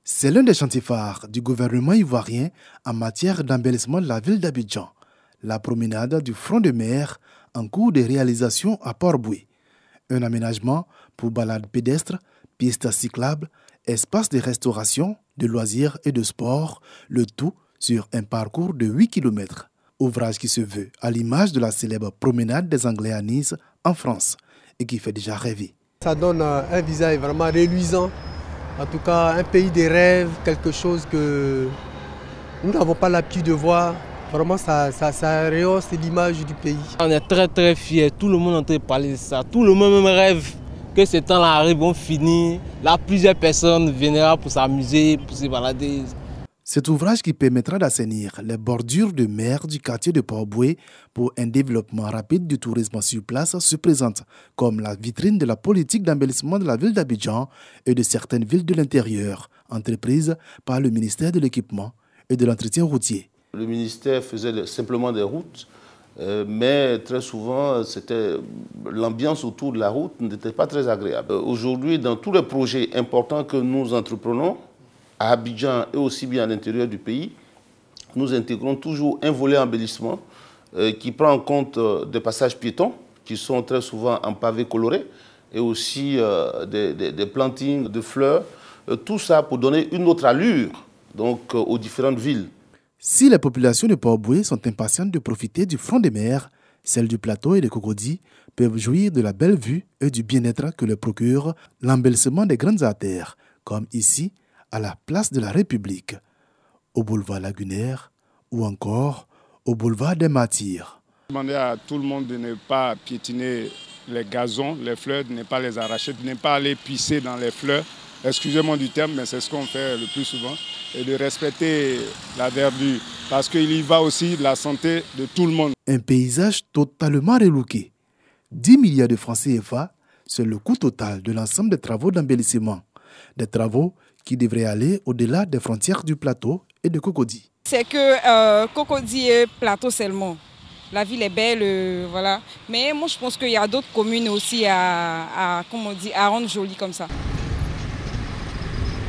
C'est l'un des chantiers phares du gouvernement ivoirien en matière d'embellissement de la ville d'Abidjan, la promenade du front de mer en cours de réalisation à Port-Boué. Un aménagement pour balades pédestres, pistes cyclables, espaces de restauration, de loisirs et de sport, le tout sur un parcours de 8 km. Ouvrage qui se veut à l'image de la célèbre promenade des Anglais à Nice en France et qui fait déjà rêver. Ça donne un visage vraiment reluisant, en tout cas un pays des rêves, quelque chose que nous n'avons pas l'habitude de voir. Vraiment, ça rehausse l'image du pays. On est très fiers, tout le monde est en train de parler de ça. Tout le monde même rêve que ces temps-là arrivent, vont finir. Là, plusieurs personnes viendront pour s'amuser, pour se balader. Cet ouvrage qui permettra d'assainir les bordures de mer du quartier de Port-Boué pour un développement rapide du tourisme sur place se présente comme la vitrine de la politique d'embellissement de la ville d'Abidjan et de certaines villes de l'intérieur, entreprises par le ministère de l'Équipement et de l'Entretien routier. Le ministère faisait simplement des routes, mais très souvent, l'ambiance autour de la route n'était pas très agréable. Aujourd'hui, dans tous les projets importants que nous entreprenons, à Abidjan et aussi bien à l'intérieur du pays, nous intégrons toujours un volet embellissement qui prend en compte des passages piétons qui sont très souvent en pavés colorés et aussi des plantings de fleurs. Tout ça pour donner une autre allure donc, aux différentes villes. Si les populations de Port-Boué sont impatientes de profiter du front de mer, celles du plateau et de Cocody peuvent jouir de la belle vue et du bien-être que leur procure l'embellissement des grandes artères, comme ici, à la place de la République, au boulevard Lagunaire ou encore au boulevard des Martyrs. Demander à tout le monde de ne pas piétiner les gazons, les fleurs, de ne pas les arracher, de ne pas aller pisser dans les fleurs. Excusez-moi du terme, mais c'est ce qu'on fait le plus souvent. Et de respecter la verdure, parce qu'il y va aussi de la santé de tout le monde. Un paysage totalement relooké. 10 milliards de francs CFA, c'est le coût total de l'ensemble des travaux d'embellissement. Des travaux qui devraient aller au-delà des frontières du plateau et de Cocody. C'est que Cocody est plateau seulement. La ville est belle, voilà. Mais moi, je pense qu'il y a d'autres communes aussi à rendre joli comme ça.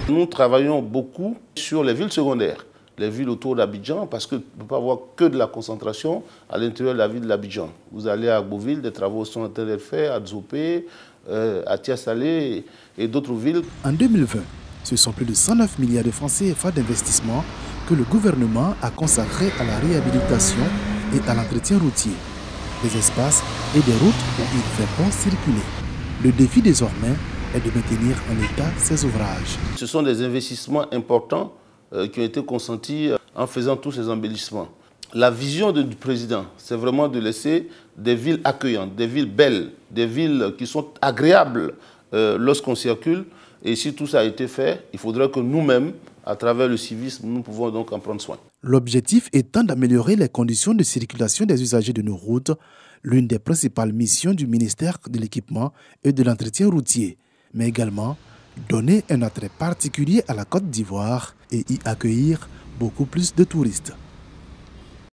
Nous travaillons beaucoup sur les villes secondaires, les villes autour d'Abidjan, parce qu'on ne peut pas avoir que de la concentration à l'intérieur de la ville d'Abidjan. Vous allez à Beauville, des travaux sont en train d'être faits, à Dzopé, à Tiasalé et d'autres villes. En 2020, ce sont plus de 109 milliards de francs CFA d'investissement que le gouvernement a consacrés à la réhabilitation et à l'entretien routier, des espaces et des routes où il fait bon circuler. Le défi désormais est de maintenir en état ces ouvrages. Ce sont des investissements importants qui ont été consentis en faisant tous ces embellissements. La vision du président, c'est vraiment de laisser des villes accueillantes, des villes belles, des villes qui sont agréables lorsqu'on circule. Et si tout ça a été fait, il faudrait que nous-mêmes, à travers le civisme, nous pouvons donc en prendre soin. L'objectif étant d'améliorer les conditions de circulation des usagers de nos routes, l'une des principales missions du ministère de l'Équipement et de l'Entretien routier, mais également donner un attrait particulier à la Côte d'Ivoire et y accueillir beaucoup plus de touristes.